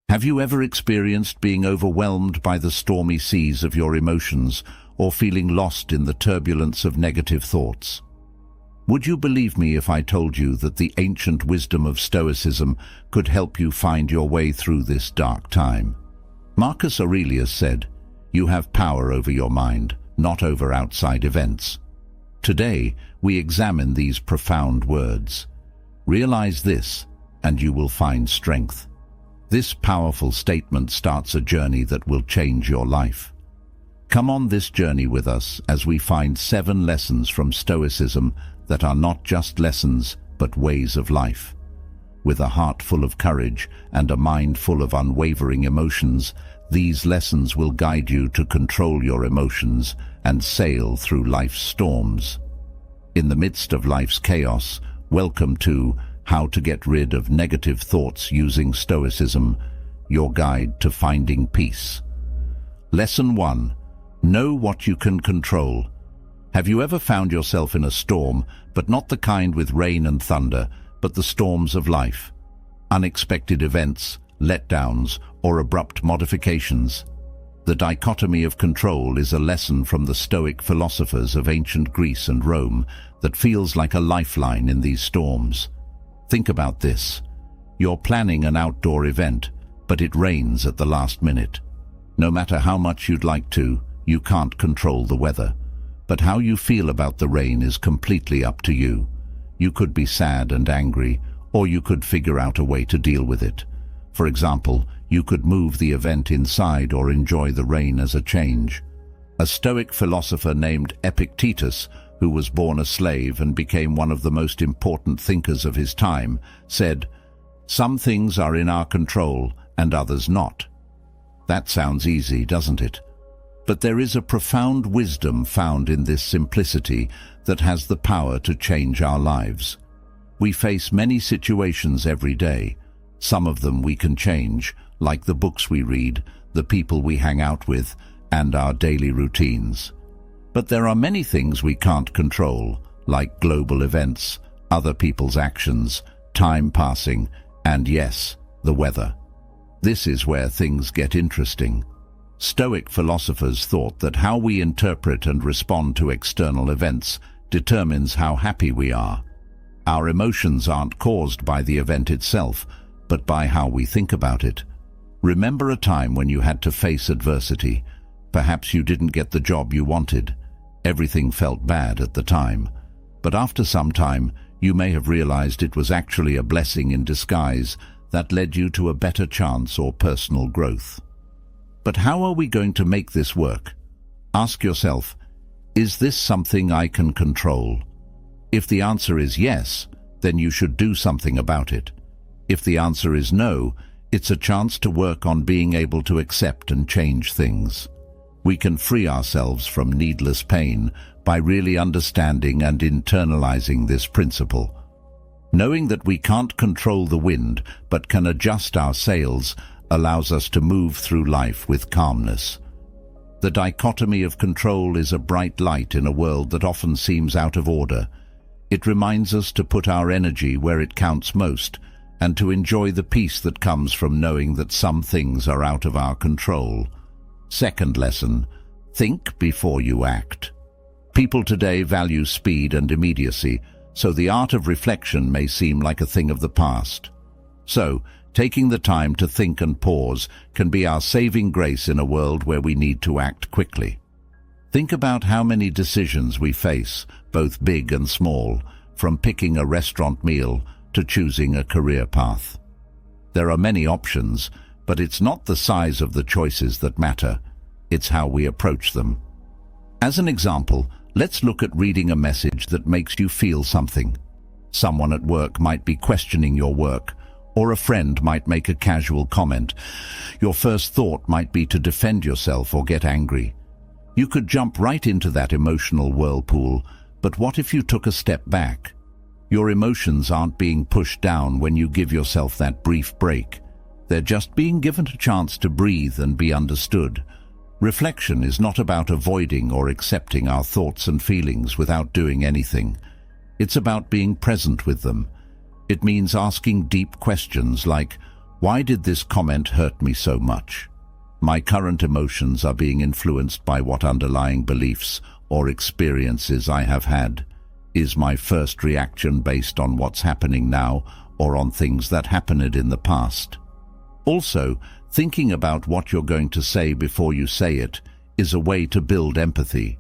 Have you ever experienced being overwhelmed by the stormy seas of your emotions or feeling lost in the turbulence of negative thoughts? Would you believe me if I told you that the ancient wisdom of Stoicism could help you find your way through this dark time? Marcus Aurelius said, "You have power over your mind, not over outside events." Today, we examine these profound words. Realize this, and you will find strength. This powerful statement starts a journey that will change your life. Come on this journey with us as we find 7 lessons from Stoicism that are not just lessons, but ways of life. With a heart full of courage and a mind full of unwavering emotions, these lessons will guide you to control your emotions and sail through life's storms. In the midst of life's chaos, welcome to How to Get Rid of Negative Thoughts Using Stoicism, your guide to finding peace. Lesson 1. Know what you can control. Have you ever found yourself in a storm, but not the kind with rain and thunder, but the storms of life? Unexpected events, letdowns, or abrupt modifications. The dichotomy of control is a lesson from the Stoic philosophers of ancient Greece and Rome that feels like a lifeline in these storms. Think about this. You're planning an outdoor event, but it rains at the last minute. No matter how much you'd like to, you can't control the weather. But how you feel about the rain is completely up to you. You could be sad and angry, or you could figure out a way to deal with it. For example, you could move the event inside or enjoy the rain as a change. A Stoic philosopher named Epictetus, who was born a slave and became one of the most important thinkers of his time, said, "Some things are in our control and others not." That sounds easy, doesn't it? But there is a profound wisdom found in this simplicity that has the power to change our lives. We face many situations every day. Some of them we can change, like the books we read, the people we hang out with, and our daily routines. But there are many things we can't control, like global events, other people's actions, time passing, and yes, the weather. This is where things get interesting. Stoic philosophers thought that how we interpret and respond to external events determines how happy we are. Our emotions aren't caused by the event itself, but by how we think about it. Remember a time when you had to face adversity. Perhaps you didn't get the job you wanted. Everything felt bad at the time. But after some time, you may have realized it was actually a blessing in disguise that led you to a better chance or personal growth. But how are we going to make this work? Ask yourself, is this something I can control? If the answer is yes, then you should do something about it. If the answer is no, it's a chance to work on being able to accept and change things. We can free ourselves from needless pain by really understanding and internalizing this principle. Knowing that we can't control the wind but can adjust our sails allows us to move through life with calmness. The dichotomy of control is a bright light in a world that often seems out of order. It reminds us to put our energy where it counts most and to enjoy the peace that comes from knowing that some things are out of our control. Second lesson, think before you act. People today value speed and immediacy, so the art of reflection may seem like a thing of the past. So, taking the time to think and pause can be our saving grace in a world where we need to act quickly. Think about how many decisions we face, both big and small, from picking a restaurant meal to choosing a career path. There are many options, but it's not the size of the choices that matter, it's how we approach them. As an example, let's look at reading a message that makes you feel something. Someone at work might be questioning your work, or a friend might make a casual comment. Your first thought might be to defend yourself or get angry. You could jump right into that emotional whirlpool, but what if you took a step back? Your emotions aren't being pushed down when you give yourself that brief break. They're just being given a chance to breathe and be understood. Reflection is not about avoiding or accepting our thoughts and feelings without doing anything. It's about being present with them. It means asking deep questions like, Why did this comment hurt me so much? My current emotions are being influenced by what underlying beliefs or experiences I have had. Is my first reaction based on what's happening now or on things that happened in the past? Also, thinking about what you're going to say before you say it is a way to build empathy.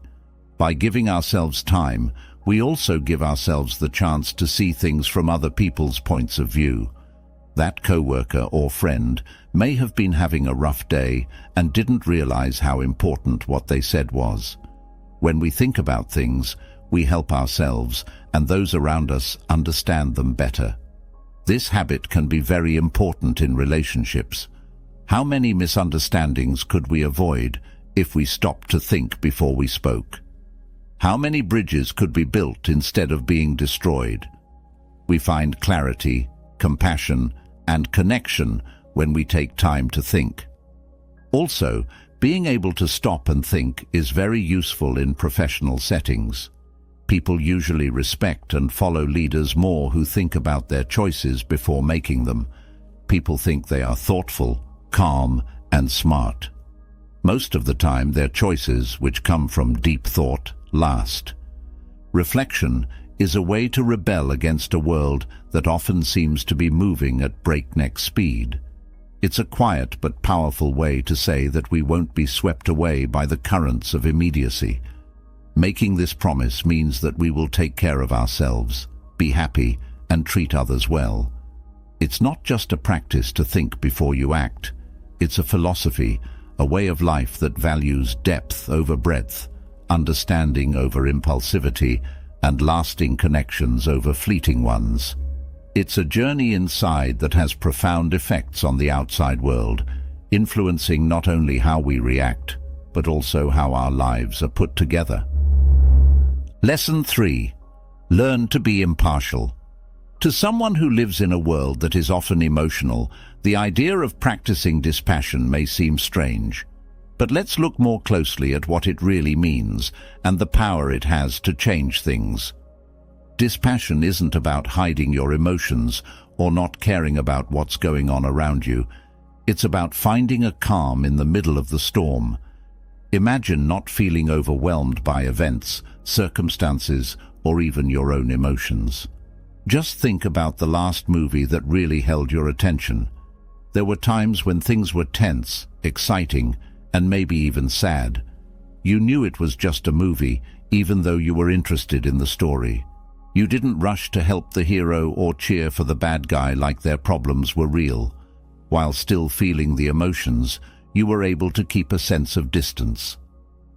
By giving ourselves time, we also give ourselves the chance to see things from other people's points of view. That coworker or friend may have been having a rough day and didn't realize how important what they said was. When we think about things, we help ourselves and those around us understand them better. This habit can be very important in relationships. How many misunderstandings could we avoid if we stopped to think before we spoke? How many bridges could be built instead of being destroyed? We find clarity, compassion, and connection when we take time to think. Also, being able to stop and think is very useful in professional settings. People usually respect and follow leaders more who think about their choices before making them. People think they are thoughtful, calm, and smart. Most of the time, their choices, which come from deep thought, last. Reflection is a way to rebel against a world that often seems to be moving at breakneck speed. It's a quiet but powerful way to say that we won't be swept away by the currents of immediacy. Making this promise means that we will take care of ourselves, be happy, and treat others well. It's not just a practice to think before you act. It's a philosophy, a way of life that values depth over breadth, understanding over impulsivity, and lasting connections over fleeting ones. It's a journey inside that has profound effects on the outside world, influencing not only how we react, but also how our lives are put together. Lesson 3. Learn to be impartial. To someone who lives in a world that is often emotional, the idea of practicing dispassion may seem strange. But let's look more closely at what it really means and the power it has to change things. Dispassion isn't about hiding your emotions or not caring about what's going on around you. It's about finding a calm in the middle of the storm. Imagine not feeling overwhelmed by events, circumstances, or even your own emotions. Just think about the last movie that really held your attention. There were times when things were tense, exciting, and maybe even sad. You knew it was just a movie, even though you were interested in the story. You didn't rush to help the hero or cheer for the bad guy like their problems were real. While still feeling the emotions, you were able to keep a sense of distance.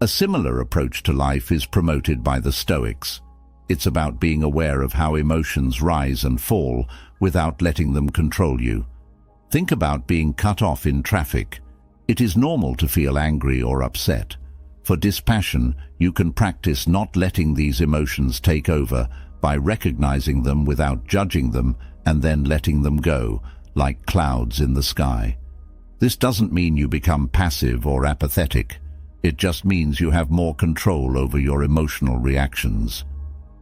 A similar approach to life is promoted by the Stoics. It's about being aware of how emotions rise and fall without letting them control you. Think about being cut off in traffic. It is normal to feel angry or upset. For dispassion, you can practice not letting these emotions take over by recognizing them without judging them and then letting them go, like clouds in the sky. This doesn't mean you become passive or apathetic. It just means you have more control over your emotional reactions.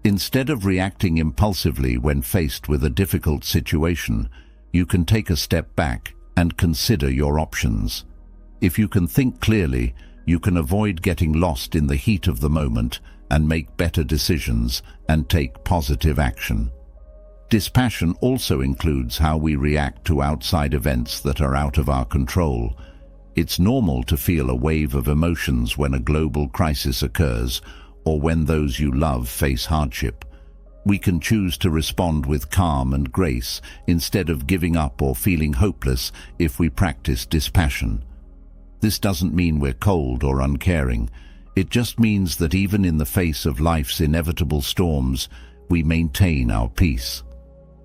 Instead of reacting impulsively when faced with a difficult situation, you can take a step back and consider your options. If you can think clearly, you can avoid getting lost in the heat of the moment and make better decisions and take positive action. Dispassion also includes how we react to outside events that are out of our control. It's normal to feel a wave of emotions when a global crisis occurs or when those you love face hardship. We can choose to respond with calm and grace instead of giving up or feeling hopeless if we practice dispassion. This doesn't mean we're cold or uncaring. It just means that even in the face of life's inevitable storms, we maintain our peace.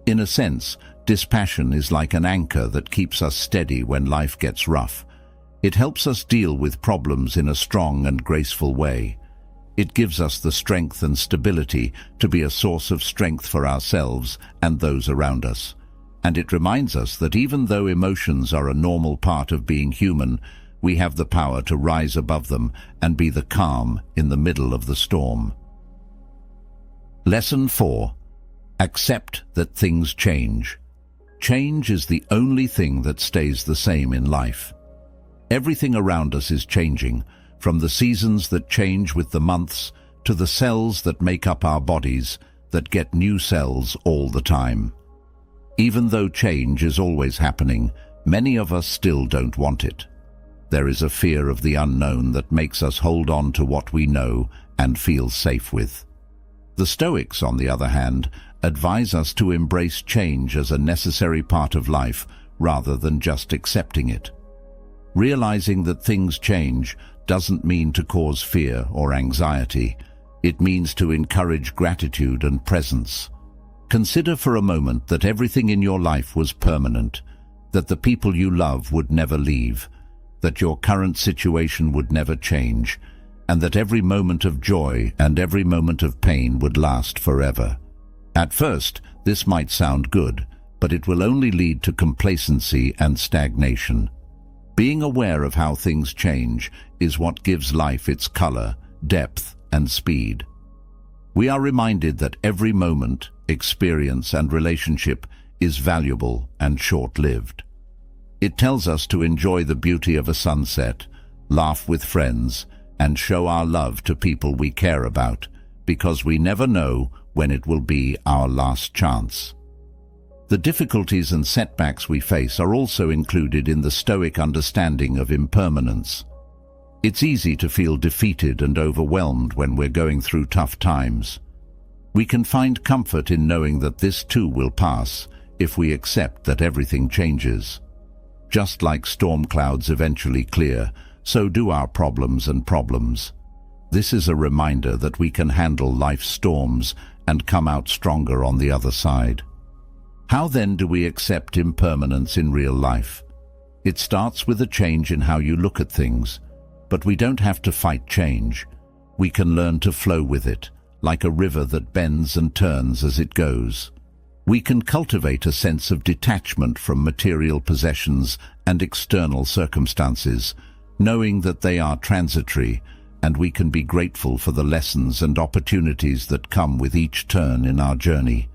In a sense, dispassion is like an anchor that keeps us steady when life gets rough. It helps us deal with problems in a strong and graceful way. It gives us the strength and stability to be a source of strength for ourselves and those around us. And it reminds us that even though emotions are a normal part of being human, we have the power to rise above them and be the calm in the middle of the storm. Lesson 4. Accept that things change. Change is the only thing that stays the same in life. Everything around us is changing, from the seasons that change with the months to the cells that make up our bodies that get new cells all the time. Even though change is always happening, many of us still don't want it. There is a fear of the unknown that makes us hold on to what we know and feel safe with. The Stoics, on the other hand, advise us to embrace change as a necessary part of life rather than just accepting it. Realizing that things change doesn't mean to cause fear or anxiety. It means to encourage gratitude and presence. Consider for a moment that everything in your life was permanent, that the people you love would never leave, that your current situation would never change, and that every moment of joy and every moment of pain would last forever. At first, this might sound good, but it will only lead to complacency and stagnation. Being aware of how things change is what gives life its color, depth, and speed. We are reminded that every moment, experience, and relationship is valuable and short-lived. It tells us to enjoy the beauty of a sunset, laugh with friends, and show our love to people we care about, because we never know when it will be our last chance. The difficulties and setbacks we face are also included in the Stoic understanding of impermanence. It's easy to feel defeated and overwhelmed when we're going through tough times. We can find comfort in knowing that this too will pass if we accept that everything changes. Just like storm clouds eventually clear, so do our problems and problems. This is a reminder that we can handle life's storms and come out stronger on the other side. How then do we accept impermanence in real life? It starts with a change in how you look at things, but we don't have to fight change. We can learn to flow with it, like a river that bends and turns as it goes. We can cultivate a sense of detachment from material possessions and external circumstances, knowing that they are transitory, and we can be grateful for the lessons and opportunities that come with each turn in our journey.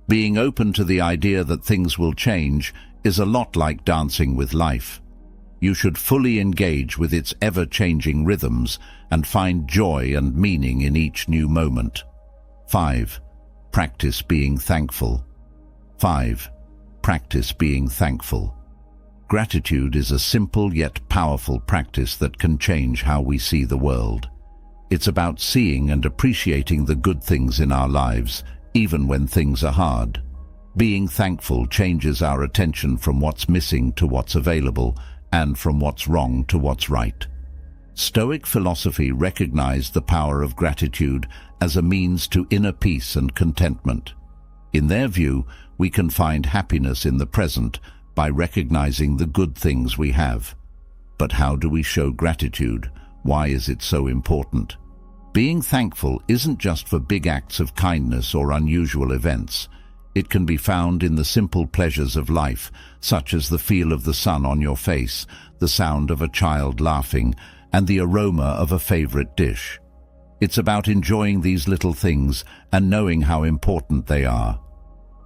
Being open to the idea that things will change is a lot like dancing with life. You should fully engage with its ever-changing rhythms and find joy and meaning in each new moment. 5. Practice being thankful. 5. Practice being thankful. Gratitude is a simple yet powerful practice that can change how we see the world. It's about seeing and appreciating the good things in our lives, even when things are hard. Being thankful changes our attention from what's missing to what's available, and from what's wrong to what's right. Stoic philosophy recognized the power of gratitude as a means to inner peace and contentment. In their view, we can find happiness in the present by recognizing the good things we have. But how do we show gratitude? Why is it so important? Being thankful isn't just for big acts of kindness or unusual events. It can be found in the simple pleasures of life, such as the feel of the sun on your face, the sound of a child laughing, and the aroma of a favorite dish. It's about enjoying these little things and knowing how important they are.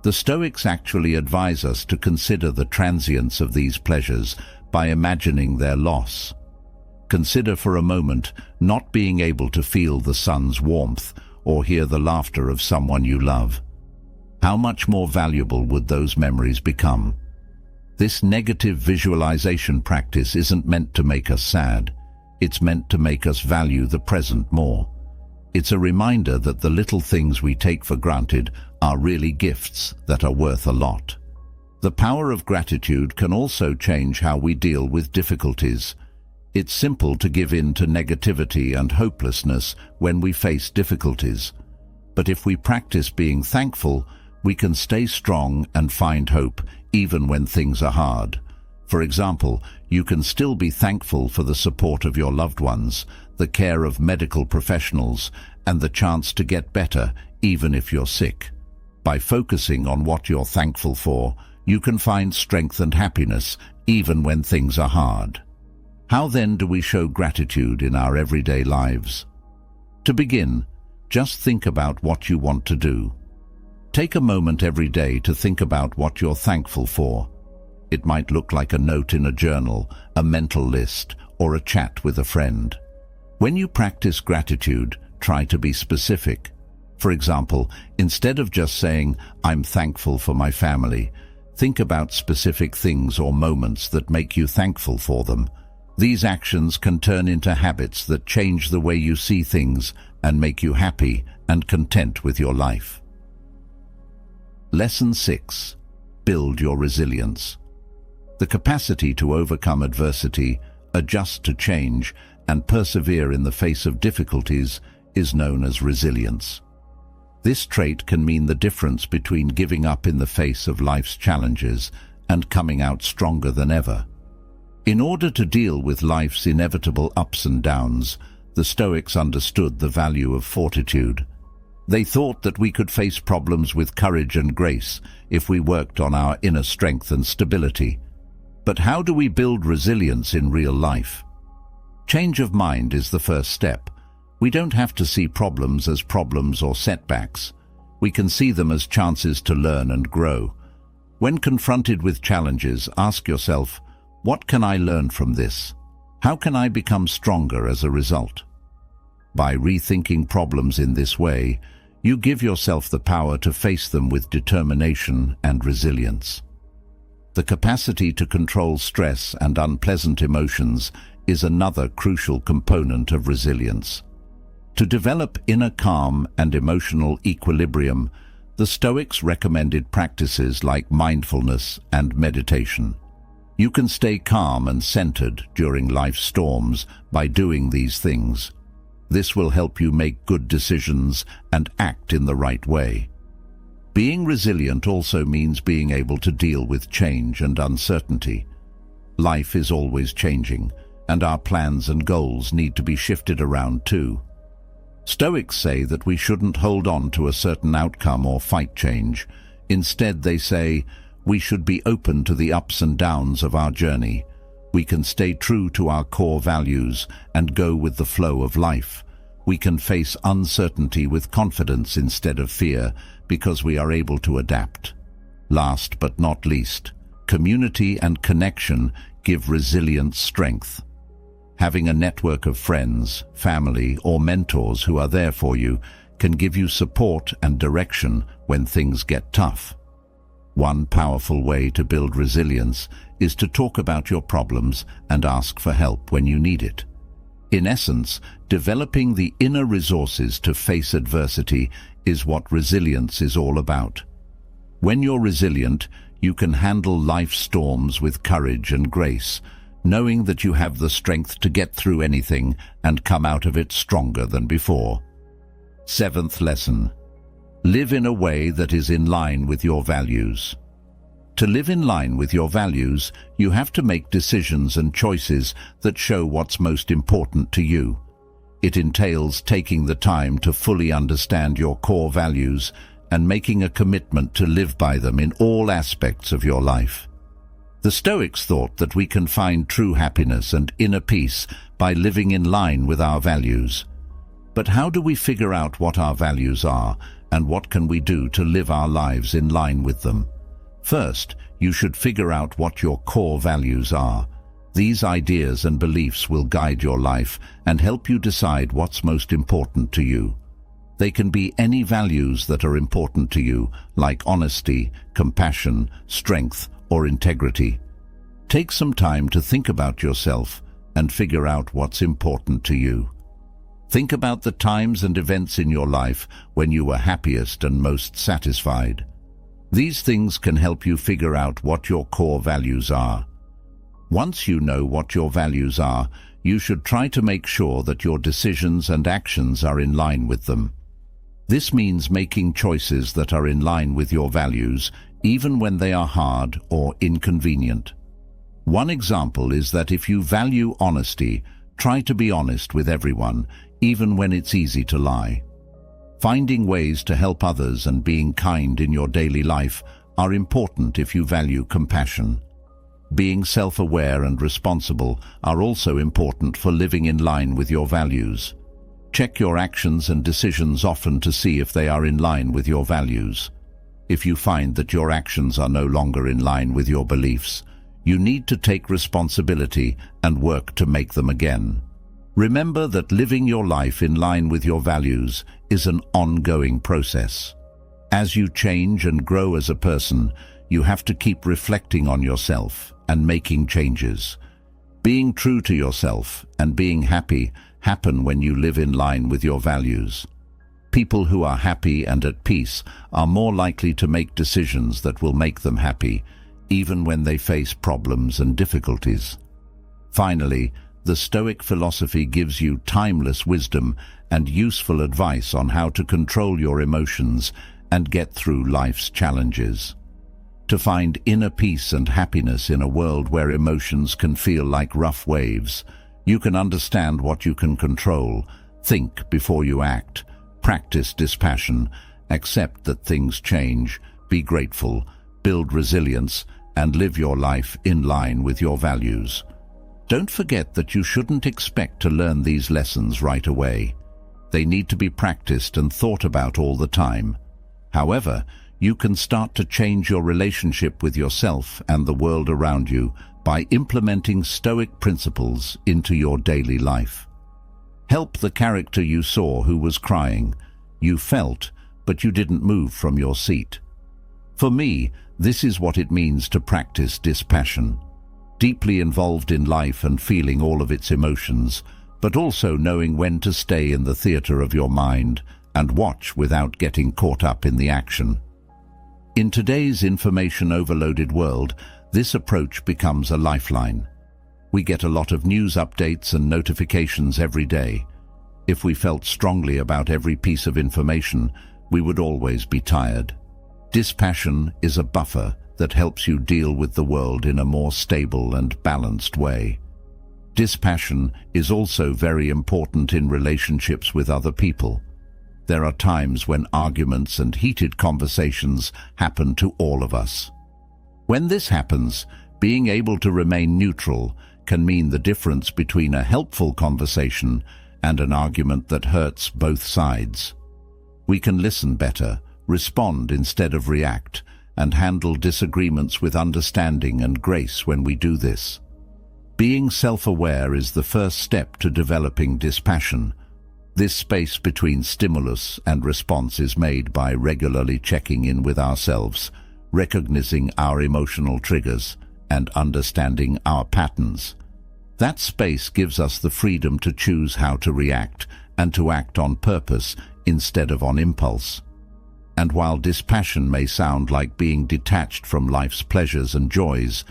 The Stoics actually advise us to consider the transience of these pleasures by imagining their loss. Consider for a moment not being able to feel the sun's warmth or hear the laughter of someone you love. How much more valuable would those memories become? This negative visualization practice isn't meant to make us sad. It's meant to make us value the present more. It's a reminder that the little things we take for granted are really gifts that are worth a lot. The power of gratitude can also change how we deal with difficulties. It's simple to give in to negativity and hopelessness when we face difficulties. But if we practice being thankful, we can stay strong and find hope even when things are hard. For example, you can still be thankful for the support of your loved ones, the care of medical professionals, and the chance to get better even if you're sick. By focusing on what you're thankful for, you can find strength and happiness even when things are hard. How then do we show gratitude in our everyday lives? To begin, just think about what you want to do. Take a moment every day to think about what you're thankful for. It might look like a note in a journal, a mental list, or a chat with a friend. When you practice gratitude, try to be specific. For example, instead of just saying, "I'm thankful for my family," think about specific things or moments that make you thankful for them. These actions can turn into habits that change the way you see things and make you happy and content with your life. Lesson 6. Build your resilience. The capacity to overcome adversity, adjust to change, and persevere in the face of difficulties is known as resilience. This trait can mean the difference between giving up in the face of life's challenges and coming out stronger than ever. In order to deal with life's inevitable ups and downs, the Stoics understood the value of fortitude. They thought that we could face problems with courage and grace if we worked on our inner strength and stability. But how do we build resilience in real life? Change of mind is the first step. We don't have to see problems as problems or setbacks. We can see them as chances to learn and grow. When confronted with challenges, ask yourself, what can I learn from this? How can I become stronger as a result? By rethinking problems in this way, you give yourself the power to face them with determination and resilience. The capacity to control stress and unpleasant emotions is another crucial component of resilience. To develop inner calm and emotional equilibrium, the Stoics recommended practices like mindfulness and meditation. You can stay calm and centered during life's storms by doing these things. This will help you make good decisions and act in the right way. Being resilient also means being able to deal with change and uncertainty. Life is always changing, and our plans and goals need to be shifted around too. Stoics say that we shouldn't hold on to a certain outcome or fight change. Instead, they say, we should be open to the ups and downs of our journey. We can stay true to our core values and go with the flow of life. We can face uncertainty with confidence instead of fear because we are able to adapt. Last but not least, community and connection give resilience strength. Having a network of friends, family, or mentors who are there for you can give you support and direction when things get tough. One powerful way to build resilience is to talk about your problems and ask for help when you need it. In essence, developing the inner resources to face adversity is what resilience is all about. When you're resilient, you can handle life's storms with courage and grace, knowing that you have the strength to get through anything and come out of it stronger than before. Seventh lesson. Live in a way that is in line with your values. To live in line with your values, you have to make decisions and choices that show what's most important to you. It entails taking the time to fully understand your core values and making a commitment to live by them in all aspects of your life. The Stoics thought that we can find true happiness and inner peace by living in line with our values. But how do we figure out what our values are, and what can we do to live our lives in line with them? First, you should figure out what your core values are. These ideas and beliefs will guide your life and help you decide what's most important to you. They can be any values that are important to you, like honesty, compassion, strength, or integrity. Take some time to think about yourself and figure out what's important to you. Think about the times and events in your life when you were happiest and most satisfied. These things can help you figure out what your core values are. Once you know what your values are, you should try to make sure that your decisions and actions are in line with them. This means making choices that are in line with your values, even when they are hard or inconvenient. One example is that if you value honesty, try to be honest with everyone, even when it's easy to lie. Finding ways to help others and being kind in your daily life are important if you value compassion. Being self-aware and responsible are also important for living in line with your values. Check your actions and decisions often to see if they are in line with your values. If you find that your actions are no longer in line with your beliefs, you need to take responsibility and work to make them again. Remember that living your life in line with your values is an ongoing process. As you change and grow as a person, you have to keep reflecting on yourself and making changes. Being true to yourself and being happy happen when you live in line with your values. People who are happy and at peace are more likely to make decisions that will make them happy, even when they face problems and difficulties. Finally, the Stoic philosophy gives you timeless wisdom and useful advice on how to control your emotions and get through life's challenges. To find inner peace and happiness in a world where emotions can feel like rough waves, you can understand what you can control, think before you act, practice dispassion, accept that things change, be grateful, build resilience, and live your life in line with your values. Don't forget that you shouldn't expect to learn these lessons right away. They need to be practiced and thought about all the time. However, you can start to change your relationship with yourself and the world around you by implementing Stoic principles into your daily life. Help the character you saw who was crying. You felt, but you didn't move from your seat. For me, this is what it means to practice dispassion. Deeply involved in life and feeling all of its emotions, but also knowing when to stay in the theater of your mind and watch without getting caught up in the action. In today's information-overloaded world, this approach becomes a lifeline. We get a lot of news updates and notifications every day. If we felt strongly about every piece of information, we would always be tired. Dispassion is a buffer that helps you deal with the world in a more stable and balanced way. Dispassion is also very important in relationships with other people. There are times when arguments and heated conversations happen to all of us. When this happens, being able to remain neutral can mean the difference between a helpful conversation and an argument that hurts both sides. We can listen better, respond instead of react, and handle disagreements with understanding and grace when we do this. Being self-aware is the first step to developing dispassion. This space between stimulus and response is made by regularly checking in with ourselves, recognizing our emotional triggers, and understanding our patterns. That space gives us the freedom to choose how to react and to act on purpose instead of on impulse. And while dispassion may sound like being detached from life's pleasures and joys,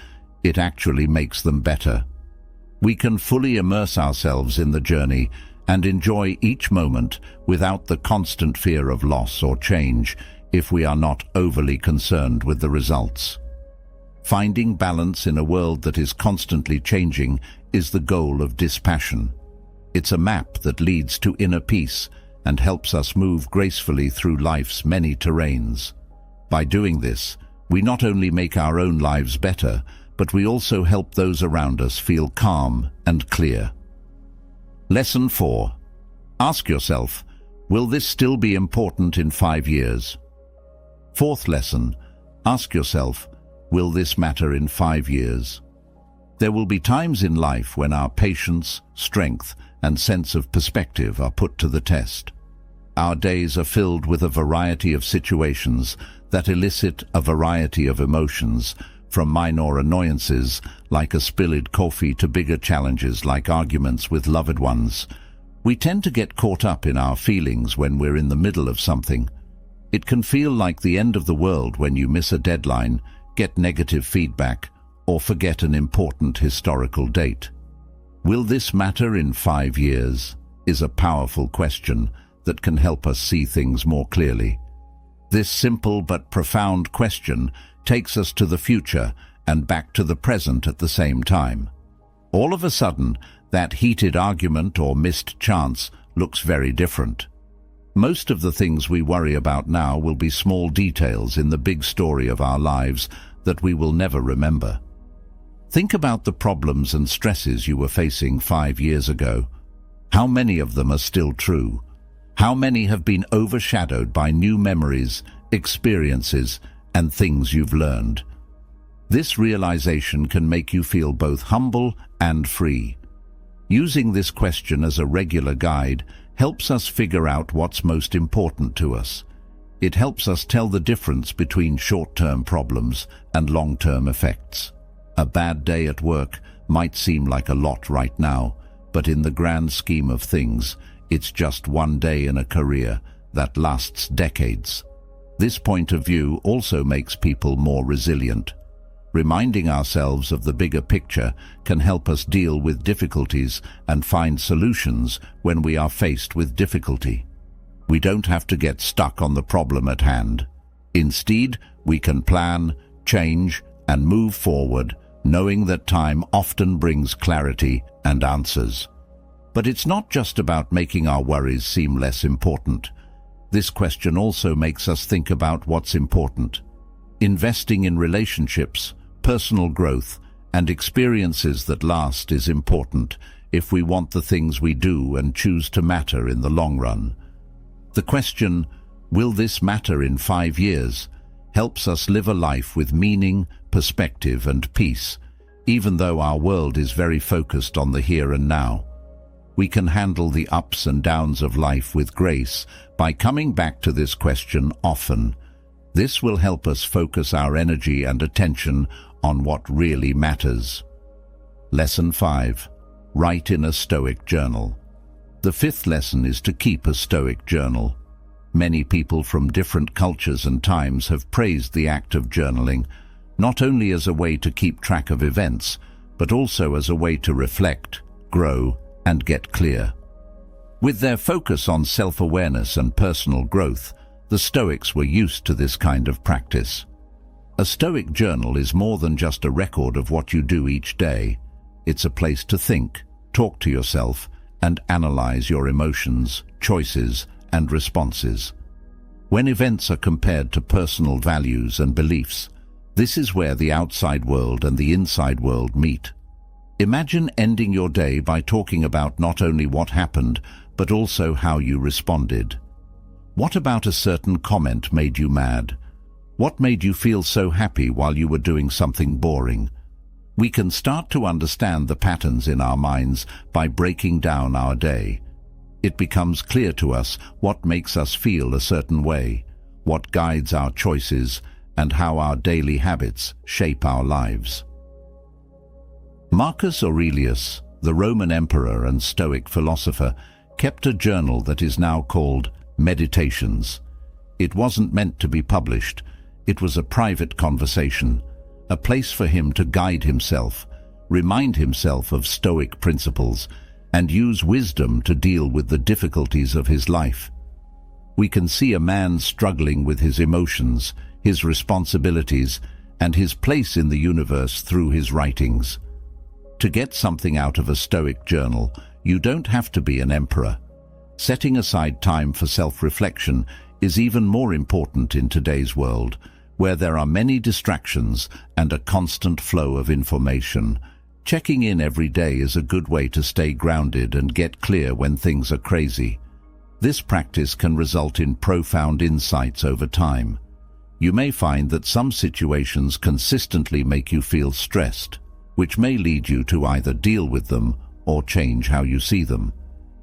it actually makes them better. We can fully immerse ourselves in the journey and enjoy each moment without the constant fear of loss or change if we are not overly concerned with the results. Finding balance in a world that is constantly changing is the goal of dispassion. It's a map that leads to inner peace and helps us move gracefully through life's many terrains. By doing this, we not only make our own lives better, but we also help those around us feel calm and clear. Lesson 4. Ask yourself, will this still be important in 5 years? Fourth lesson, ask yourself, will this matter in 5 years? There will be times in life when our patience, strength, and sense of perspective are put to the test. Our days are filled with a variety of situations that elicit a variety of emotions, from minor annoyances like a spilled coffee to bigger challenges like arguments with loved ones. We tend to get caught up in our feelings when we're in the middle of something. It can feel like the end of the world when you miss a deadline, get negative feedback, or forget an important historical date. Will this matter in 5 years? Is a powerful question that can help us see things more clearly. This simple but profound question takes us to the future and back to the present at the same time. All of a sudden, that heated argument or missed chance looks very different. Most of the things we worry about now will be small details in the big story of our lives that we will never remember. Think about the problems and stresses you were facing 5 years ago. How many of them are still true? How many have been overshadowed by new memories experiences, and things you've learned. This realization can make you feel both humble and free. Using this question as a regular guide helps us figure out what's most important to us. It helps us tell the difference between short-term problems and long-term effects. A bad day at work might seem like a lot right now, but in the grand scheme of things, it's just one day in a career that lasts decades. This point of view also makes people more resilient. Reminding ourselves of the bigger picture can help us deal with difficulties and find solutions when we are faced with difficulty. We don't have to get stuck on the problem at hand. Instead, we can plan, change, and move forward, knowing that time often brings clarity and answers. But it's not just about making our worries seem less important. This question also makes us think about what's important. Investing in relationships, personal growth, and experiences that last is important if we want the things we do and choose to matter in the long run. The question, will this matter in 5 years, helps us live a life with meaning, perspective, and peace, even though our world is very focused on the here and now. We can handle the ups and downs of life with grace by coming back to this question often. This will help us focus our energy and attention on what really matters. Lesson 5. Write in a Stoic journal. The 5th lesson is to keep a Stoic journal. Many people from different cultures and times have praised the act of journaling, not only as a way to keep track of events, but also as a way to reflect, grow, and get clear. With their focus on self-awareness and personal growth, the Stoics were used to this kind of practice. A Stoic journal is more than just a record of what you do each day. It's a place to think, talk to yourself, and analyze your emotions, choices, and responses. When events are compared to personal values and beliefs, this is where the outside world and the inside world meet. Imagine ending your day by talking about not only what happened, but also how you responded. What about a certain comment made you mad? What made you feel so happy while you were doing something boring? We can start to understand the patterns in our minds by breaking down our day. It becomes clear to us what makes us feel a certain way, what guides our choices, and how our daily habits shape our lives. Marcus Aurelius, the Roman emperor and Stoic philosopher, kept a journal that is now called Meditations. It wasn't meant to be published. It was a private conversation, a place for him to guide himself, remind himself of Stoic principles, and use wisdom to deal with the difficulties of his life. We can see a man struggling with his emotions, his responsibilities, and his place in the universe through his writings. To get something out of a Stoic journal, you don't have to be an emperor. Setting aside time for self-reflection is even more important in today's world, where there are many distractions and a constant flow of information. Checking in every day is a good way to stay grounded and get clear when things are crazy. This practice can result in profound insights over time. You may find that some situations consistently make you feel stressed, which may lead you to either deal with them or change how you see them.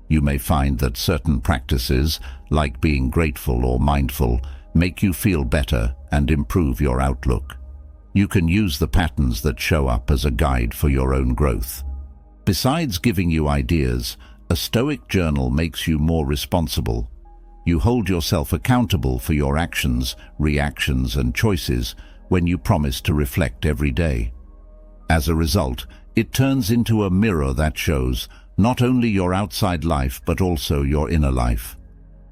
You may find that certain practices, like being grateful or mindful, make you feel better and improve your outlook. You can use the patterns that show up as a guide for your own growth. Besides giving you ideas, a Stoic journal makes you more responsible. You hold yourself accountable for your actions, reactions, and choices when you promise to reflect every day. As a result, it turns into a mirror that shows not only your outside life but also your inner life.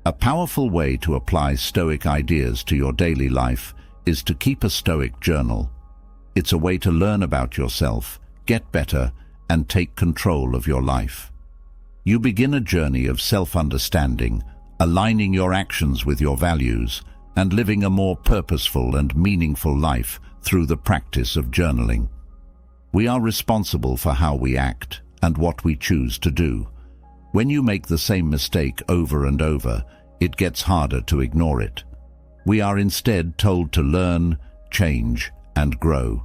A powerful way to apply Stoic ideas to your daily life is to keep a Stoic journal. It's a way to learn about yourself, get better, and take control of your life. You begin a journey of self-understanding, aligning your actions with your values, and living a more purposeful and meaningful life through the practice of journaling. We are responsible for how we act and what we choose to do. When you make the same mistake over and over, it gets harder to ignore it. We are instead told to learn, change, and grow.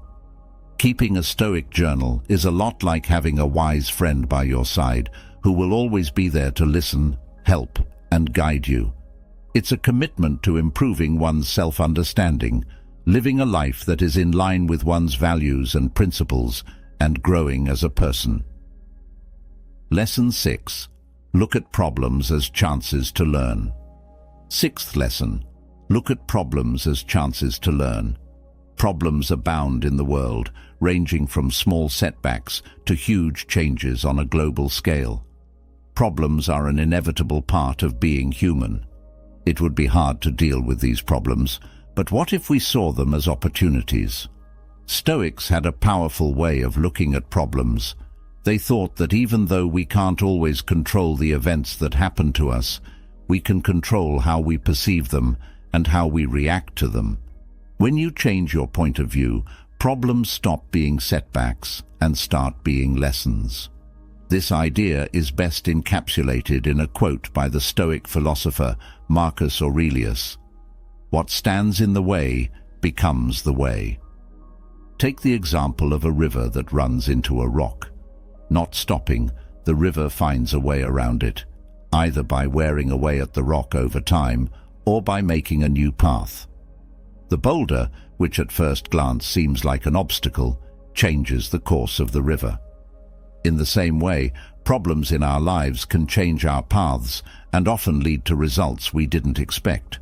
Keeping a Stoic journal is a lot like having a wise friend by your side who will always be there to listen, help, and guide you. It's a commitment to improving one's self-understanding, living a life that is in line with one's values and principles, and growing as a person. Lesson 6. Look at problems as chances to learn. Sixth lesson. Look at problems as chances to learn. Problems abound in the world, ranging from small setbacks to huge changes on a global scale. Problems are an inevitable part of being human. It would be hard to deal with these problems, but what if we saw them as opportunities? Stoics had a powerful way of looking at problems. They thought that even though we can't always control the events that happen to us, we can control how we perceive them and how we react to them. When you change your point of view, problems stop being setbacks and start being lessons. This idea is best encapsulated in a quote by the Stoic philosopher Marcus Aurelius. What stands in the way becomes the way. Take the example of a river that runs into a rock. Not stopping, the river finds a way around it, either by wearing away at the rock over time or by making a new path. The boulder, which at first glance seems like an obstacle, changes the course of the river. In the same way, problems in our lives can change our paths and often lead to results we didn't expect.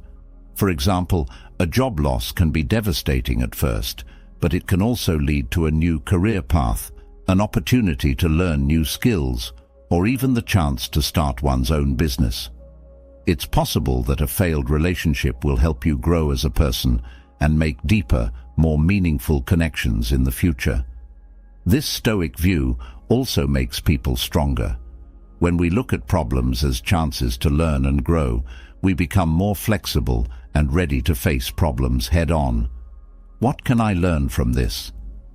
For example, a job loss can be devastating at first, but it can also lead to a new career path, an opportunity to learn new skills, or even the chance to start one's own business. It's possible that a failed relationship will help you grow as a person and make deeper, more meaningful connections in the future. This Stoic view also makes people stronger. When we look at problems as chances to learn and grow, we become more flexible and ready to face problems head-on. What can I learn from this?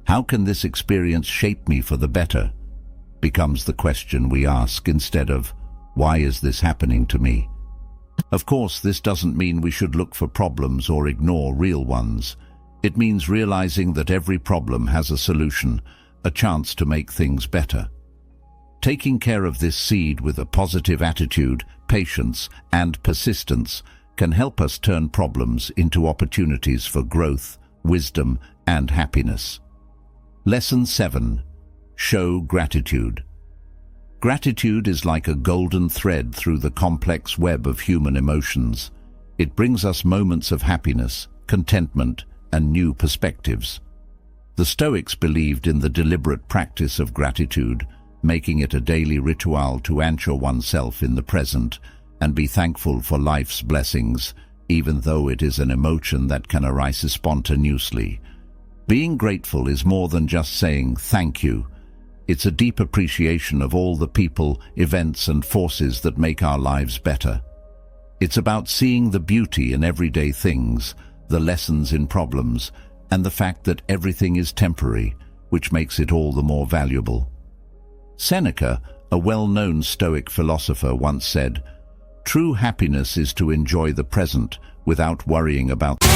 How can this experience shape me for the better? Becomes the question we ask instead of, why is this happening to me? Of course, this doesn't mean we should look for problems or ignore real ones. It means realizing that every problem has a solution, a chance to make things better. Taking care of this seed with a positive attitude, patience, and persistence can help us turn problems into opportunities for growth, wisdom, and happiness. Lesson 7. Show gratitude. Gratitude is like a golden thread through the complex web of human emotions. It brings us moments of happiness, contentment, and new perspectives. The Stoics believed in the deliberate practice of gratitude, making it a daily ritual to anchor oneself in the present and be thankful for life's blessings, even though it is an emotion that can arise spontaneously. Being grateful is more than just saying thank you. It's a deep appreciation of all the people, events, and forces that make our lives better. It's about seeing the beauty in everyday things, the lessons in problems, and the fact that everything is temporary, which makes it all the more valuable. Seneca, a well-known Stoic philosopher, once said, "True happiness is to enjoy the present without worrying about the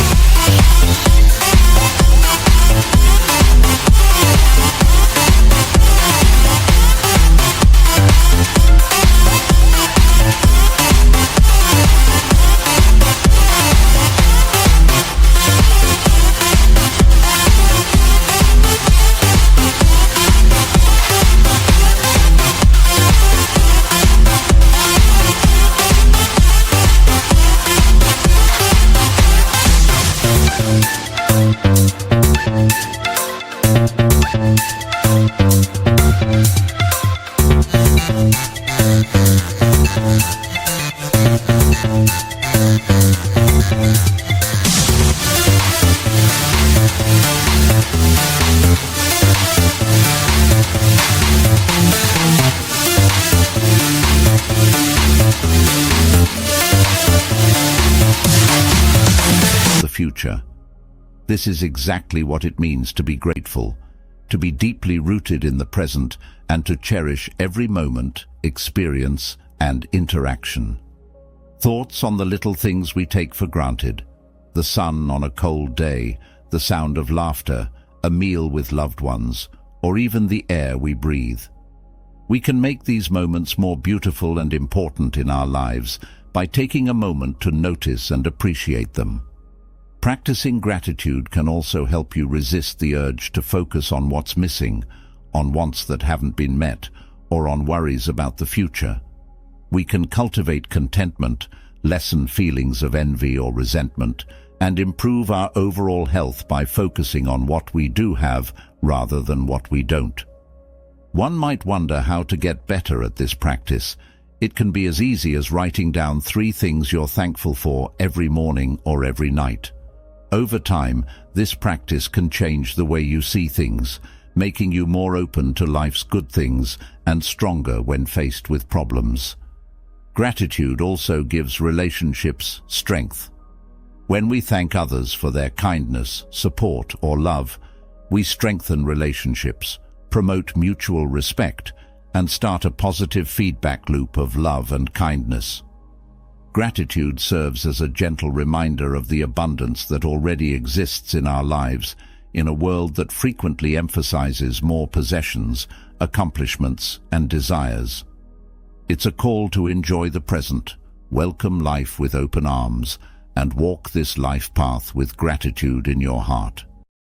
future. This is exactly what it means to be grateful, to be deeply rooted in the present, and to cherish every moment, experience, and interaction. Thoughts on the little things we take for granted. the sun on a cold day, the sound of laughter, a meal with loved ones, or even the air we breathe. We can make these moments more beautiful and important in our lives by taking a moment to notice and appreciate them. Practicing gratitude can also help you resist the urge to focus on what's missing, on wants that haven't been met, or on worries about the future. We can cultivate contentment, lessen feelings of envy or resentment, and improve our overall health by focusing on what we do have rather than what we don't. One might wonder how to get better at this practice. It can be as easy as writing down 3 things you're thankful for every morning or every night. Over time, this practice can change the way you see things, making you more open to life's good things and stronger when faced with problems. Gratitude also gives relationships strength. When we thank others for their kindness, support, or love, we strengthen relationships, promote mutual respect, and start a positive feedback loop of love and kindness. Gratitude serves as a gentle reminder of the abundance that already exists in our lives, in a world that frequently emphasizes more possessions, accomplishments, and desires. It's a call to enjoy the present, welcome life with open arms, and walk this life path with gratitude in your heart.